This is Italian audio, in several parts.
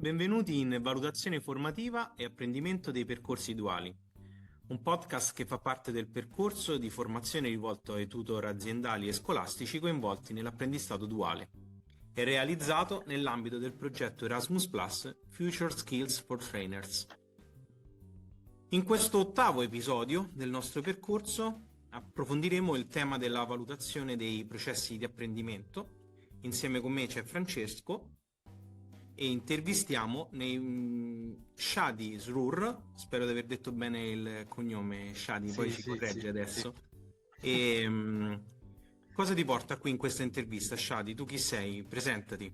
Benvenuti in Valutazione formativa e apprendimento dei percorsi duali, un podcast che fa parte del percorso di formazione rivolto ai tutor aziendali e scolastici coinvolti nell'apprendistato duale. È realizzato nell'ambito del progetto Erasmus Plus Future Skills for Trainers. In questo ottavo episodio del nostro percorso approfondiremo il tema della valutazione dei processi di apprendimento. Insieme con me c'è Francesco e intervistiamo Shadi Srour, spero di aver detto bene il cognome Shadi, poi Sì, ci sì, corregge sì, sì. adesso. E cosa ti porta qui in questa intervista, Shadi? Tu chi sei? Presentati.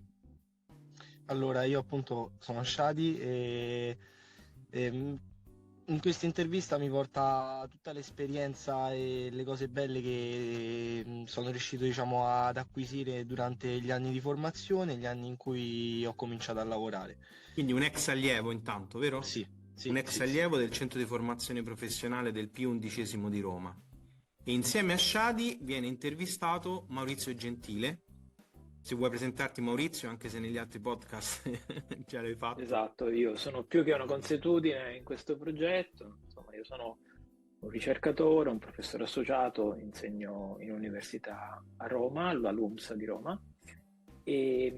Allora, io appunto sono Shadi e in questa intervista mi porta tutta l'esperienza e le cose belle che sono riuscito, diciamo, ad acquisire durante gli anni di formazione, gli anni in cui ho cominciato a lavorare. Quindi un ex allievo intanto, vero? Sì, Un sì, ex sì, sì. allievo del centro di formazione professionale del P11 di Roma. E insieme a Shadi viene intervistato Maurizio Gentile. Se vuoi presentarti Maurizio, anche se negli altri podcast già l'hai fatto. Esatto, io sono più che una consuetudine in questo progetto. Insomma, io sono un ricercatore, un professore associato, insegno in università a Roma, alla LUMSA di Roma, e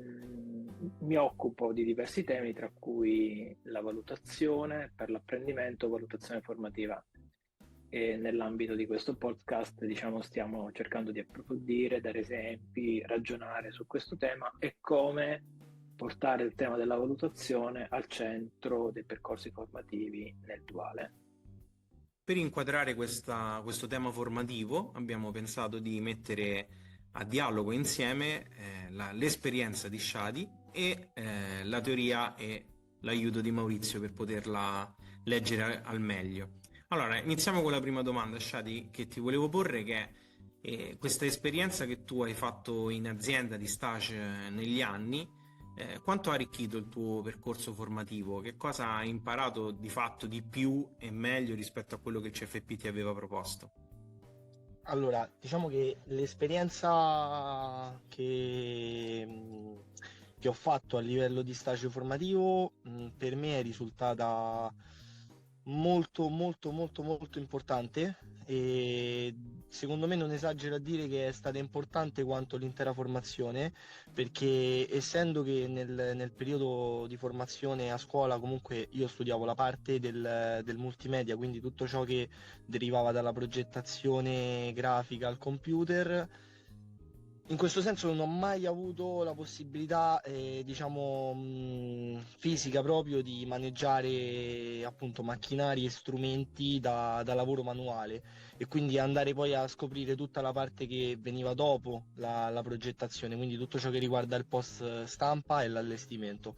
mi occupo di diversi temi, tra cui la valutazione per l'apprendimento, valutazione formativa. E nell'ambito di questo podcast, diciamo, stiamo cercando di approfondire, dare esempi, ragionare su questo tema e come portare il tema della valutazione al centro dei percorsi formativi nel duale. Per inquadrare questo tema formativo abbiamo pensato di mettere a dialogo insieme l'esperienza di Shadi e la teoria e l'aiuto di Maurizio per poterla leggere al meglio. Allora, iniziamo con la prima domanda, Shadi, che ti volevo porre, che è questa esperienza che tu hai fatto in azienda di stage negli anni, quanto ha arricchito il tuo percorso formativo? Che cosa hai imparato di fatto di più e meglio rispetto a quello che il CFP ti aveva proposto? Allora, diciamo che l'esperienza che ho fatto a livello di stage formativo, per me è risultata molto, molto, molto, molto importante e secondo me non esagero a dire che è stata importante quanto l'intera formazione, perché essendo che nel periodo di formazione a scuola comunque io studiavo la parte del multimedia, quindi tutto ciò che derivava dalla progettazione grafica al computer. In questo senso non ho mai avuto la possibilità, diciamo, fisica proprio di maneggiare appunto macchinari e strumenti da lavoro manuale e quindi andare poi a scoprire tutta la parte che veniva dopo la progettazione, quindi tutto ciò che riguarda il post stampa e l'allestimento.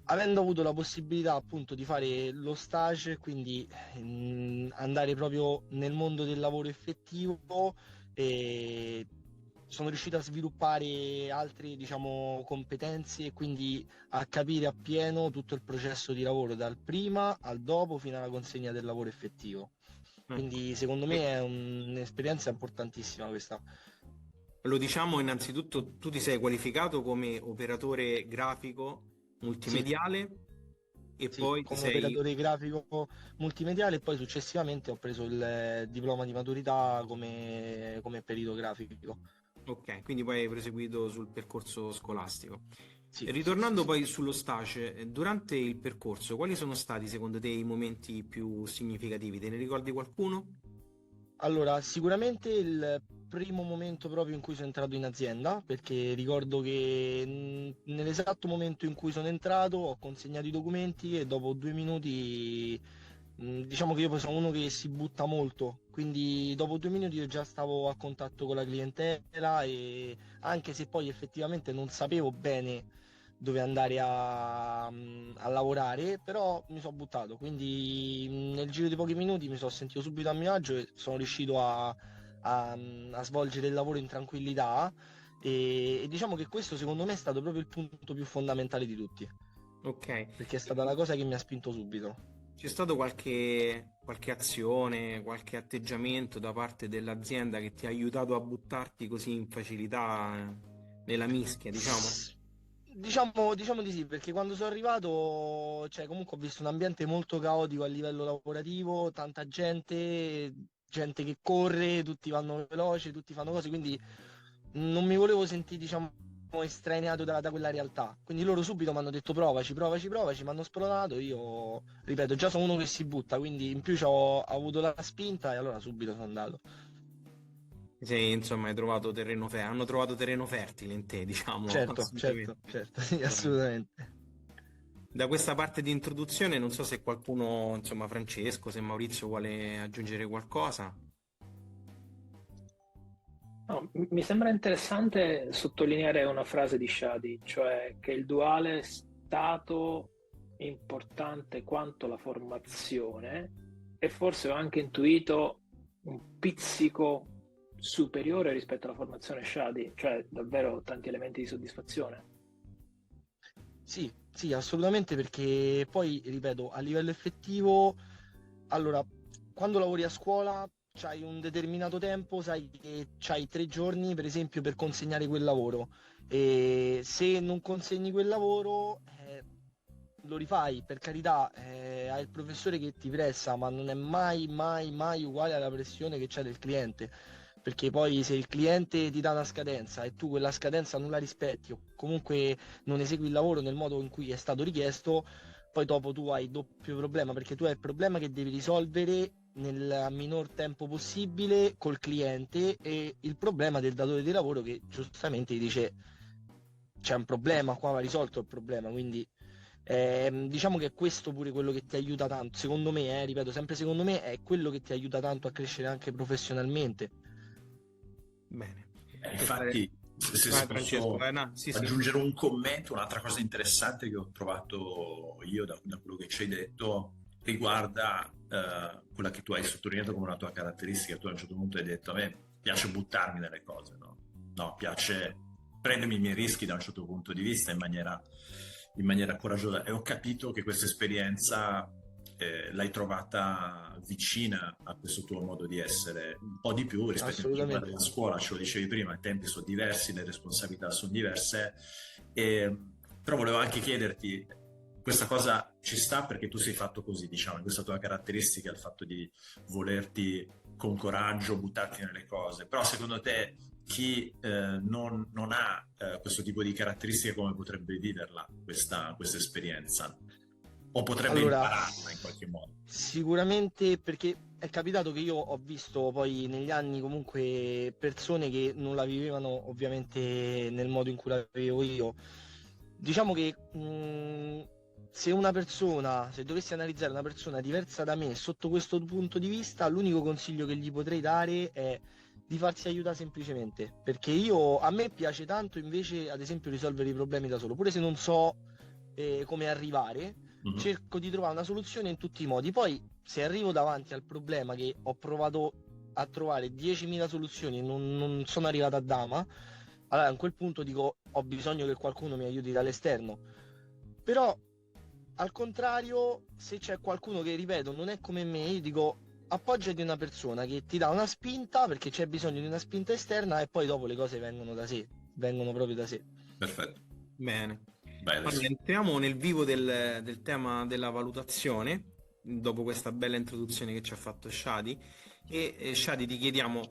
Avendo avuto la possibilità appunto di fare lo stage, quindi andare proprio nel mondo del lavoro effettivo, e sono riuscito a sviluppare altre, diciamo, competenze e quindi a capire appieno tutto il processo di lavoro dal prima al dopo fino alla consegna del lavoro effettivo. Ecco. Quindi secondo me E è un'esperienza importantissima questa. lo diciamo innanzitutto, tu ti sei qualificato come operatore grafico Sì, multimediale e sì, poi ti come sei... operatore grafico multimediale e poi successivamente ho preso il diploma di maturità come perito grafico. Ok, quindi poi hai proseguito sul percorso scolastico. Sì, sì, sì, Ritornando sì. poi sullo stage, durante il percorso, quali sono stati secondo te i momenti più significativi? Te ne ricordi qualcuno? Allora, sicuramente il primo momento proprio in cui sono entrato in azienda, perché ricordo che nell'esatto momento in cui sono entrato ho consegnato i documenti e dopo 2 minuti, diciamo che io poi sono uno che si butta molto, quindi dopo 2 minuti io già stavo a contatto con la clientela e anche se poi effettivamente non sapevo bene dove andare a lavorare, però mi sono buttato, quindi nel giro di pochi minuti mi sono sentito subito a mio agio e sono riuscito a svolgere il lavoro in tranquillità e diciamo che questo secondo me è stato proprio il punto più fondamentale di tutti, Ok. perché è stata la cosa che mi ha spinto subito. C'è stato qualche azione, qualche atteggiamento da parte dell'azienda che ti ha aiutato a buttarti così in facilità nella mischia, diciamo? Diciamo di sì, perché quando sono arrivato, cioè, comunque ho visto un ambiente molto caotico a livello lavorativo, tanta gente, gente che corre, tutti vanno veloci, tutti fanno cose, quindi non mi volevo sentire, diciamo, estraneato da quella realtà. Quindi loro subito mi hanno detto provaci, provaci, provaci, mi hanno spronato, io, ripeto, già sono uno che si butta, quindi in più ho avuto la spinta e allora subito sono andato. Sì, insomma, hanno trovato terreno fertile in te, diciamo, Certo, certo, assolutamente. certo, sì, Assolutamente. assolutamente. Da questa parte di introduzione, non so se qualcuno, insomma, Francesco, se Maurizio vuole aggiungere qualcosa. No, mi sembra interessante sottolineare una frase di Shadi, cioè che il duale è stato importante quanto la formazione e forse ho anche intuito un pizzico superiore rispetto alla formazione Shadi, cioè davvero tanti elementi di soddisfazione. Sì, sì, assolutamente perché poi, ripeto, a livello effettivo, allora, quando lavori a scuola c'hai un determinato tempo, sai che c'hai 3 giorni, per esempio, per consegnare quel lavoro e se non consegni quel lavoro, lo rifai, per carità, hai il professore che ti pressa, ma non è mai, mai, mai uguale alla pressione che c'è del cliente. Perché poi se il cliente ti dà una scadenza e tu quella scadenza non la rispetti o comunque non esegui il lavoro nel modo in cui è stato richiesto, poi dopo tu hai doppio problema perché tu hai il problema che devi risolvere nel minor tempo possibile col cliente e il problema del datore di lavoro che giustamente ti dice c'è un problema, qua va risolto il problema, quindi diciamo che è questo pure quello che ti aiuta tanto, secondo me, ripeto, sempre secondo me è quello che ti aiuta tanto a crescere anche professionalmente. Bene. Infatti, se Vai, Francesco, posso vai, no, sì, sì. aggiungere un commento, un'altra cosa interessante che ho trovato io da quello che ci hai detto riguarda quella che tu hai sottolineato come una tua caratteristica. Tu a un certo punto hai detto: a me piace buttarmi nelle cose, no? No, piace prendermi i miei rischi da un certo punto di vista in maniera coraggiosa. E ho capito che questa esperienza l'hai trovata vicina a questo tuo modo di essere un po' di più rispetto a quella Assolutamente. della scuola. Ce lo dicevi prima, i tempi sono diversi, le responsabilità sono diverse, però volevo anche chiederti, questa cosa ci sta perché tu sei fatto così, diciamo, questa tua caratteristica, il fatto di volerti con coraggio buttarti nelle cose, però secondo te chi non ha questo tipo di caratteristiche, come potrebbe viverla questa esperienza? O potrebbe Allora, impararla in qualche modo? sicuramente perché è capitato che io ho visto poi negli anni comunque persone che non la vivevano ovviamente nel modo in cui la vivevo io. Diciamo che se una persona, se dovessi analizzare una persona diversa da me sotto questo punto di vista, l'unico consiglio che gli potrei dare è di farsi aiutare semplicemente. Perché a me piace tanto invece, ad esempio, risolvere i problemi da solo, pure se non so come arrivare Mhm. cerco di trovare una soluzione in tutti i modi. Poi, se arrivo davanti al problema che ho provato a trovare 10.000 soluzioni e non sono arrivato a Dama, allora a quel punto dico ho bisogno che qualcuno mi aiuti dall'esterno. Però, al contrario, se c'è qualcuno che, ripeto, non è come me, io dico appoggiati a una persona che ti dà una spinta perché c'è bisogno di una spinta esterna e poi dopo le cose vengono da sé, vengono proprio da sé. Perfetto. Bene. Vai Allora, adesso. entriamo nel vivo del tema della valutazione, dopo questa bella introduzione che ci ha fatto Shadi. Shadi, ti chiediamo,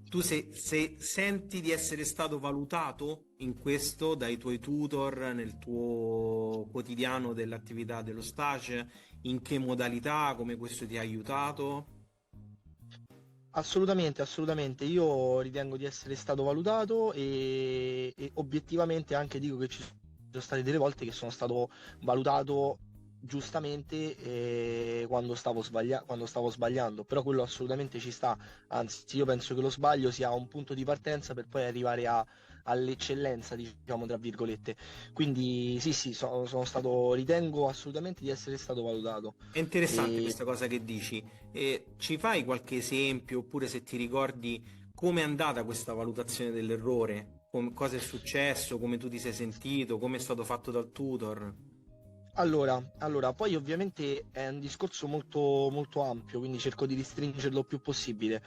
tu se senti di essere stato valutato in questo dai tuoi tutor nel tuo quotidiano dell'attività dello stage, in che modalità, come questo ti ha aiutato? Assolutamente, assolutamente. Io ritengo di essere stato valutato e obiettivamente anche dico che ci sono state delle volte che sono stato valutato giustamente quando stavo sbagliando, però quello assolutamente ci sta. Anzi, io penso che lo sbaglio sia un punto di partenza per poi arrivare all'eccellenza, diciamo, tra virgolette. Quindi sì, sì, ritengo assolutamente di essere stato valutato. È interessante E questa cosa che dici. E ci fai qualche esempio, oppure se ti ricordi come è andata questa valutazione dell'errore? Cosa è successo? Come tu ti sei sentito? Come è stato fatto dal tutor? allora, poi ovviamente è un discorso molto, molto ampio, quindi cerco di restringerlo il più possibile.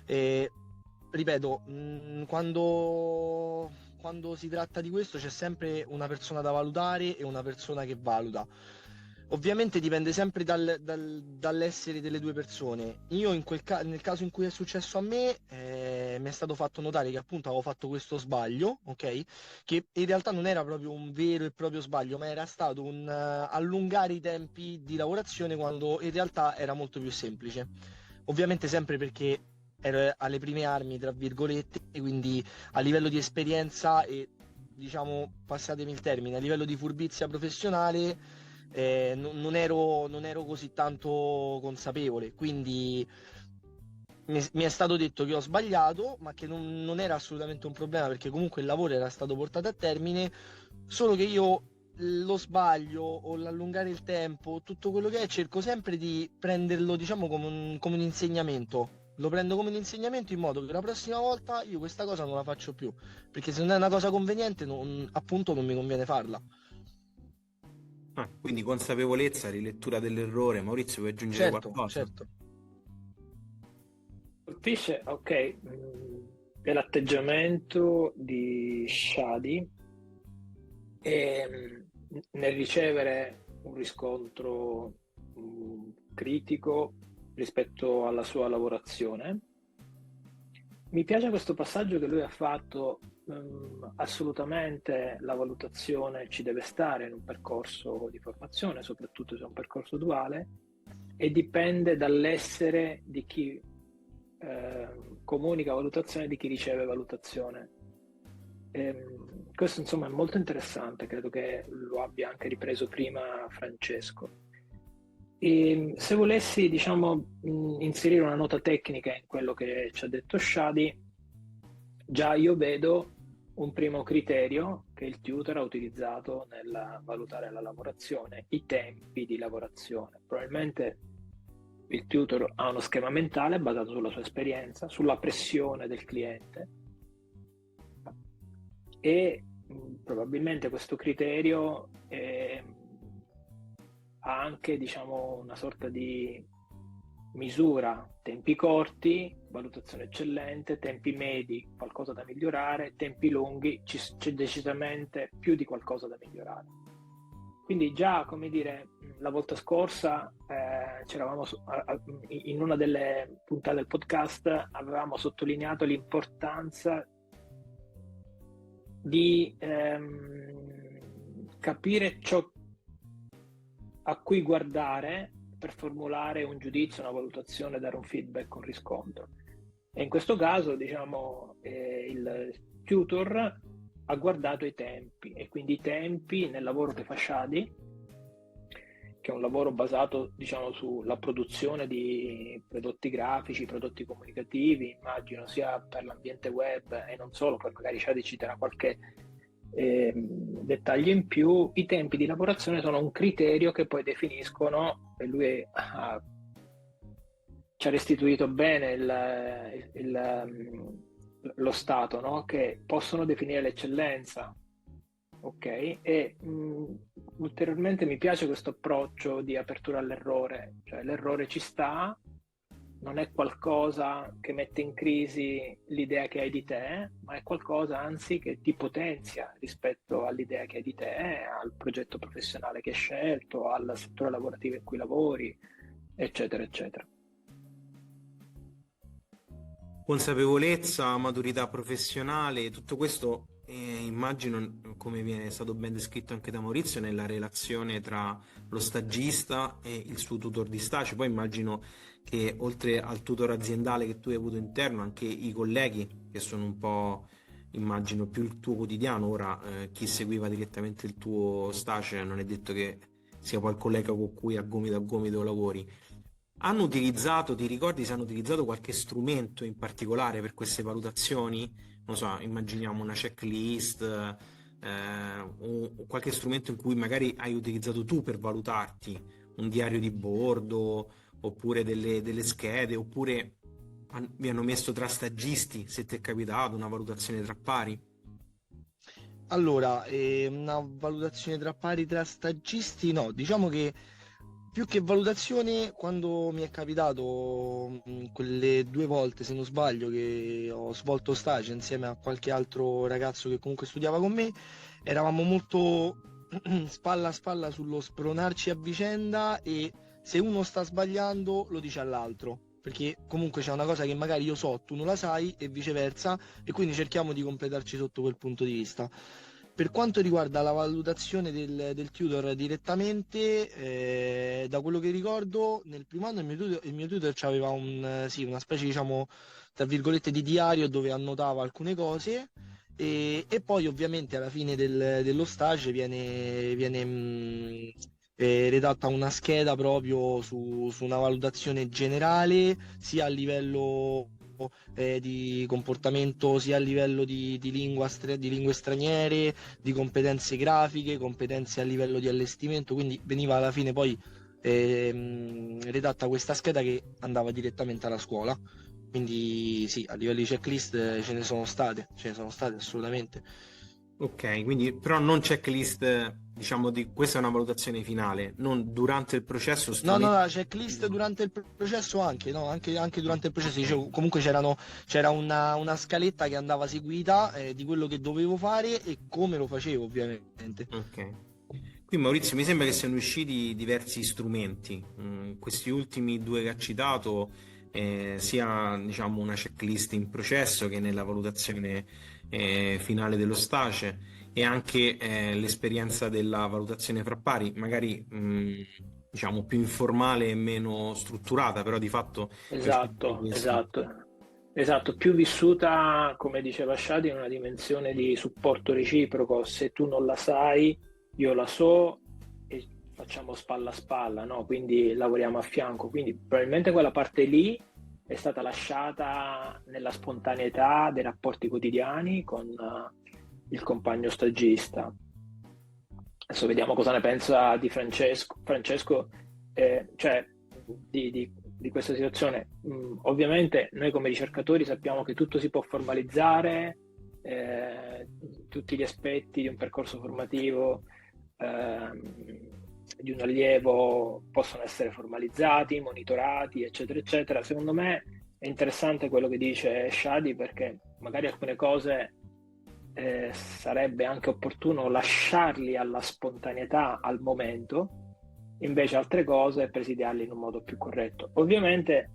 Eh, ripeto, quando quando si tratta di questo c'è sempre una persona da valutare e una persona che valuta. Ovviamente dipende sempre dall'essere delle due persone. Io nel caso in cui è successo a me, mi è stato fatto notare che appunto avevo fatto questo sbaglio, ok? Che in realtà non era proprio un vero e proprio sbaglio, ma era stato un allungare i tempi di lavorazione quando in realtà era molto più semplice. Ovviamente sempre perché ero alle prime armi, tra virgolette, e quindi a livello di esperienza e diciamo, passatemi il termine, a livello di furbizia professionale non ero così tanto consapevole, quindi mi è stato detto che ho sbagliato, ma che non era assolutamente un problema perché comunque il lavoro era stato portato a termine, solo che io lo sbaglio o l'allungare il tempo, tutto quello che è, cerco sempre di prenderlo, diciamo, come un insegnamento. Lo prendo come un insegnamento in modo che la prossima volta io questa cosa non la faccio più, perché se non è una cosa conveniente, appunto non mi conviene farla. Quindi consapevolezza, rilettura dell'errore. Maurizio, vuoi aggiungere Certo, qualcosa? certo. Colpisce, ok, è l'atteggiamento di Shadi e nel ricevere un riscontro critico rispetto alla sua lavorazione. Mi piace questo passaggio che lui ha fatto. Assolutamente la valutazione ci deve stare in un percorso di formazione, soprattutto se è un percorso duale, e dipende dall'essere di chi comunica valutazione e di chi riceve valutazione. Questo insomma è molto interessante, credo che lo abbia anche ripreso prima Francesco. E se volessi, diciamo, inserire una nota tecnica in quello che ci ha detto Shadi, già io vedo un primo criterio che il tutor ha utilizzato nel valutare la lavorazione, i tempi di lavorazione. Probabilmente il tutor ha uno schema mentale basato sulla sua esperienza, sulla pressione del cliente e probabilmente questo criterio ha anche, diciamo, una sorta di misura: tempi corti, valutazione eccellente; tempi medi, qualcosa da migliorare; tempi lunghi, c'è decisamente più di qualcosa da migliorare. Quindi già, come dire, la volta scorsa c'eravamo in una delle puntate del podcast, avevamo sottolineato l'importanza di capire ciò a cui guardare per formulare un giudizio, una valutazione, dare un feedback, un riscontro. E in questo caso, diciamo, il tutor ha guardato i tempi, e quindi i tempi nel lavoro che fa Shadi, che è un lavoro basato, diciamo, sulla produzione di prodotti grafici, prodotti comunicativi, immagino sia per l'ambiente web e non solo, poi magari Shadi citerà qualche dettaglio in più. I tempi di lavorazione sono un criterio che poi definiscono, e lui ci ha restituito bene lo stato, no? Che possono definire l'eccellenza, ok? E ulteriormente mi piace questo approccio di apertura all'errore, cioè l'errore ci sta, non è qualcosa che mette in crisi l'idea che hai di te, ma è qualcosa anzi che ti potenzia rispetto all'idea che hai di te, al progetto professionale che hai scelto, al settore lavorativo in cui lavori, eccetera, eccetera. Consapevolezza, maturità professionale, tutto questo immagino, come viene stato ben descritto anche da Maurizio, nella relazione tra lo stagista e il suo tutor di stage. Poi immagino che oltre al tutor aziendale che tu hai avuto interno, anche i colleghi, che sono un po', immagino, più il tuo quotidiano. Ora, chi seguiva direttamente il tuo stage non è detto che sia poi il collega con cui a gomito lavori. Hanno utilizzato, ti ricordi se hanno utilizzato qualche strumento in particolare per queste valutazioni? Non so, immaginiamo una checklist, o qualche strumento in cui magari hai utilizzato tu per valutarti, un diario di bordo, oppure delle schede, oppure vi hanno messo tra stagisti, se ti è capitato, una valutazione tra pari? Allora, una valutazione tra pari tra stagisti, no, diciamo che più che valutazione, quando mi è capitato quelle 2 volte, se non sbaglio, che ho svolto stage insieme a qualche altro ragazzo che comunque studiava con me, eravamo molto spalla a spalla sullo spronarci a vicenda, e se uno sta sbagliando lo dice all'altro, perché comunque c'è una cosa che magari io so, tu non la sai, e viceversa, e quindi cerchiamo di completarci sotto quel punto di vista. Per quanto riguarda la valutazione del tutor direttamente, da quello che ricordo, nel primo anno il mio tutor aveva sì, una specie, diciamo, tra virgolette, di diario dove annotava alcune cose, e poi ovviamente alla fine dello stage viene redatta una scheda proprio su una valutazione generale, sia a livello di comportamento, sia a livello di lingue straniere, di competenze grafiche, competenze a livello di allestimento, quindi veniva alla fine poi redatta questa scheda che andava direttamente alla scuola. Quindi sì, a livello di checklist ce ne sono state assolutamente. Ok, quindi però non checklist, diciamo, questa è una valutazione finale, non durante il processo No, strumenti. la checklist durante il processo anche, no, anche durante il processo, dicevo, comunque c'era una scaletta che andava seguita, di quello che dovevo fare e come lo facevo, ovviamente. Ok. Qui Maurizio, mi sembra che siano usciti diversi strumenti. Questi ultimi due che ha citato, sia diciamo una checklist in processo che nella valutazione finale dello stage, e anche l'esperienza della valutazione fra pari, magari diciamo più informale e meno strutturata, però di fatto Esatto, esatto, più vissuta, come diceva Shadi, in una dimensione di supporto reciproco. Se tu non la sai, io la so e facciamo spalla a spalla, no? Quindi lavoriamo a fianco. Quindi probabilmente quella parte lì è stata lasciata nella spontaneità dei rapporti quotidiani con il compagno stagista. Adesso vediamo cosa ne pensa di Francesco. Francesco, cioè di questa situazione. Ovviamente noi come ricercatori sappiamo che tutto si può formalizzare, tutti gli aspetti di un percorso formativo, di un allievo possono essere formalizzati, monitorati, eccetera, eccetera. Secondo me è interessante quello che dice Shadi, perché magari alcune cose sarebbe anche opportuno lasciarli alla spontaneità al momento, invece altre cose presidiarli in un modo più corretto. Ovviamente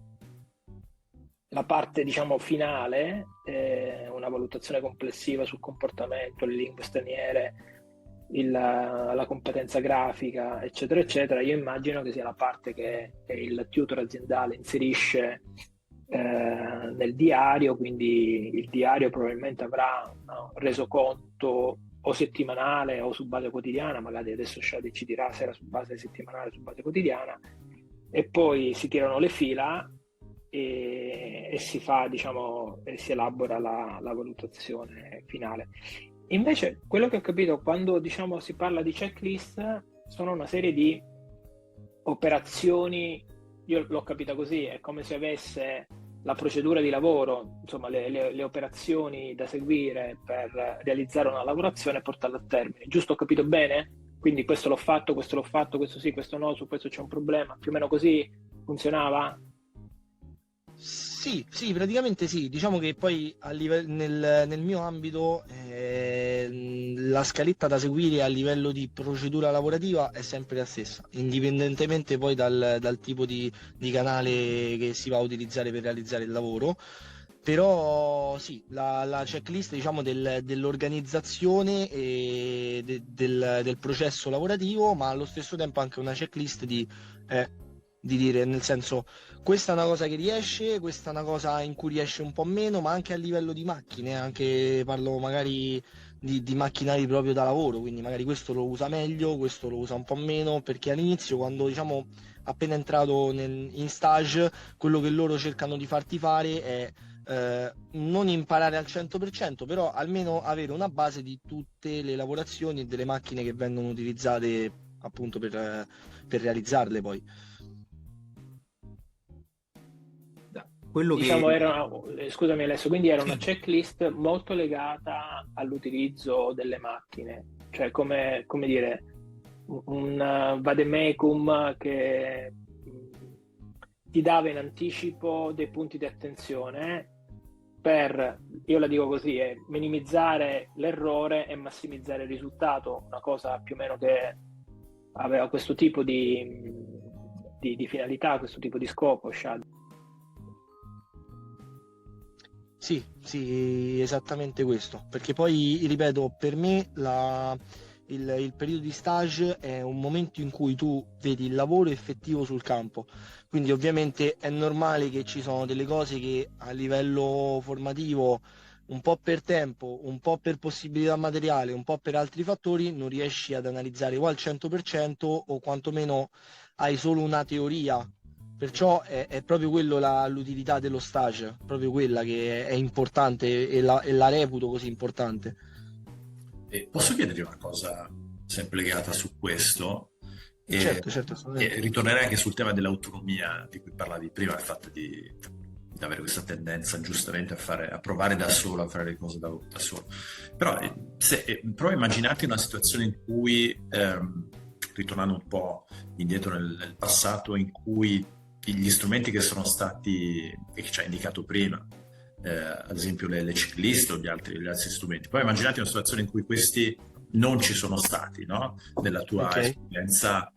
la parte, diciamo, finale, una valutazione complessiva sul comportamento, le lingue straniere, la competenza grafica, eccetera, eccetera. Io immagino che sia la parte che il tutor aziendale inserisce nel diario, quindi il diario probabilmente avrà un resoconto o settimanale o su base quotidiana, magari adesso Shadi ci dirà se era su base settimanale o su base quotidiana, e poi si tirano le fila e si fa, diciamo, e si elabora la valutazione finale. Invece quello che ho capito quando, diciamo, si parla di checklist sono una serie di operazioni. Io l'ho capita così, è come se avesse la procedura di lavoro, insomma le operazioni da seguire per realizzare una lavorazione e portarla a termine. Giusto, ho capito bene? Quindi questo l'ho fatto, questo sì, questo no, su questo c'è un problema. Più o meno così funzionava? Sì, praticamente sì. Diciamo che poi nel mio ambito la scaletta da seguire a livello di procedura lavorativa è sempre la stessa, indipendentemente poi dal tipo di canale che si va a utilizzare per realizzare il lavoro. Però sì, la checklist, diciamo, dell'organizzazione e del processo lavorativo, ma allo stesso tempo anche una checklist di dire, nel senso, questa è una cosa che riesce, questa è una cosa in cui riesce un po' meno, ma anche a livello di macchine, anche parlo magari di macchinari proprio da lavoro, quindi magari questo lo usa meglio, questo lo usa un po' meno, perché all'inizio, quando, diciamo, appena entrato in stage, quello che loro cercano di farti fare è non imparare al 100%, però almeno avere una base di tutte le lavorazioni e delle macchine che vengono utilizzate appunto per realizzarle poi. Quello Diciamo, che... scusami Alessio, quindi era una checklist molto legata all'utilizzo delle macchine, cioè come dire, un vademecum che ti dava in anticipo dei punti di attenzione per, io la dico così, minimizzare l'errore e massimizzare il risultato, una cosa più o meno che aveva questo tipo di finalità, questo tipo di scopo, Shad. Sì, esattamente questo, perché poi, ripeto, per me il periodo di stage è un momento in cui tu vedi il lavoro effettivo sul campo, quindi ovviamente è normale che ci sono delle cose che a livello formativo, un po' per tempo, un po' per possibilità materiale, un po' per altri fattori, non riesci ad analizzare o al 100% o quantomeno hai solo una teoria. Perciò è proprio quello l'utilità dello stage, proprio quella che è importante e la reputo così importante. E posso chiederti una cosa sempre legata su questo? Certo, E assolutamente. ritornerei anche sul tema dell'autonomia di cui parlavi prima, il fatto di avere questa tendenza giustamente a provare da solo, a fare le cose da solo. Però prova a immaginarti una situazione in cui, ritornando un po' indietro nel passato, in cui gli strumenti che sono stati, e che ci hai indicato prima, ad esempio le checklist o gli altri strumenti, poi immaginate una situazione in cui questi non ci sono stati, no? Nella tua esperienza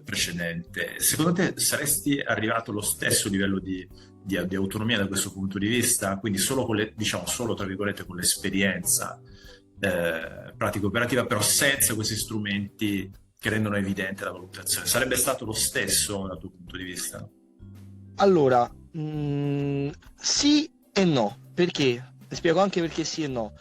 precedente. Secondo te saresti arrivato allo stesso livello di autonomia da questo punto di vista? Quindi solo con solo tra virgolette con l'esperienza pratico-operativa, però senza questi strumenti che rendono evidente la valutazione. Sarebbe stato lo stesso dal tuo punto di vista? Allora, sì e no. Perché? Ti spiego anche perché sì e no.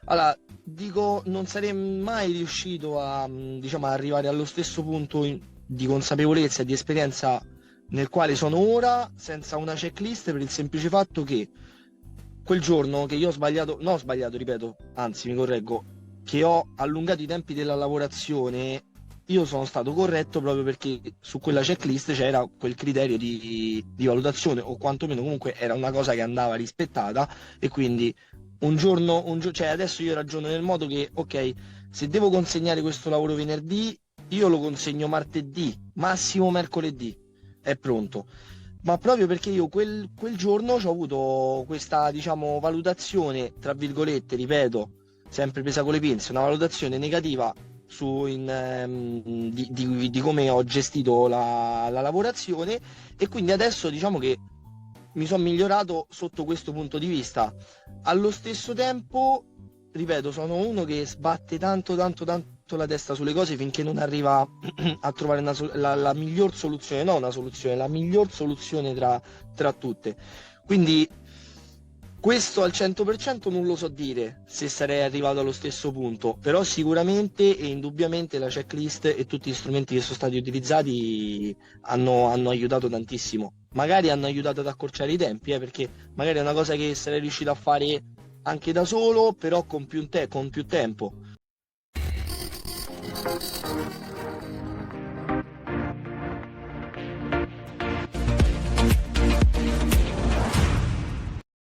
Allora, dico, non sarei mai riuscito a, diciamo, ad arrivare allo stesso punto di consapevolezza e di esperienza nel quale sono ora senza una checklist, per il semplice fatto che quel giorno che io ripeto, anzi mi correggo, che ho allungato i tempi della lavorazione, io sono stato corretto proprio perché su quella checklist c'era quel criterio di valutazione, o quantomeno comunque era una cosa che andava rispettata, e quindi cioè adesso io ragiono nel modo che, ok, se devo consegnare questo lavoro venerdì, io lo consegno martedì, massimo mercoledì, è pronto. Ma proprio perché io quel giorno ho avuto questa, diciamo, valutazione, tra virgolette, ripeto, sempre presa con le pinze, una valutazione negativa di come ho gestito la lavorazione, e quindi adesso diciamo che mi sono migliorato sotto questo punto di vista. Allo stesso tempo, ripeto, sono uno che sbatte tanto la testa sulle cose finché non arriva a trovare la miglior soluzione, no una soluzione, la miglior soluzione tra tutte. Quindi questo al 100% non lo so dire se sarei arrivato allo stesso punto, però sicuramente e indubbiamente la checklist e tutti gli strumenti che sono stati utilizzati hanno aiutato tantissimo. Magari hanno aiutato ad accorciare i tempi, perché magari è una cosa che sarei riuscito a fare anche da solo, però con più tempo.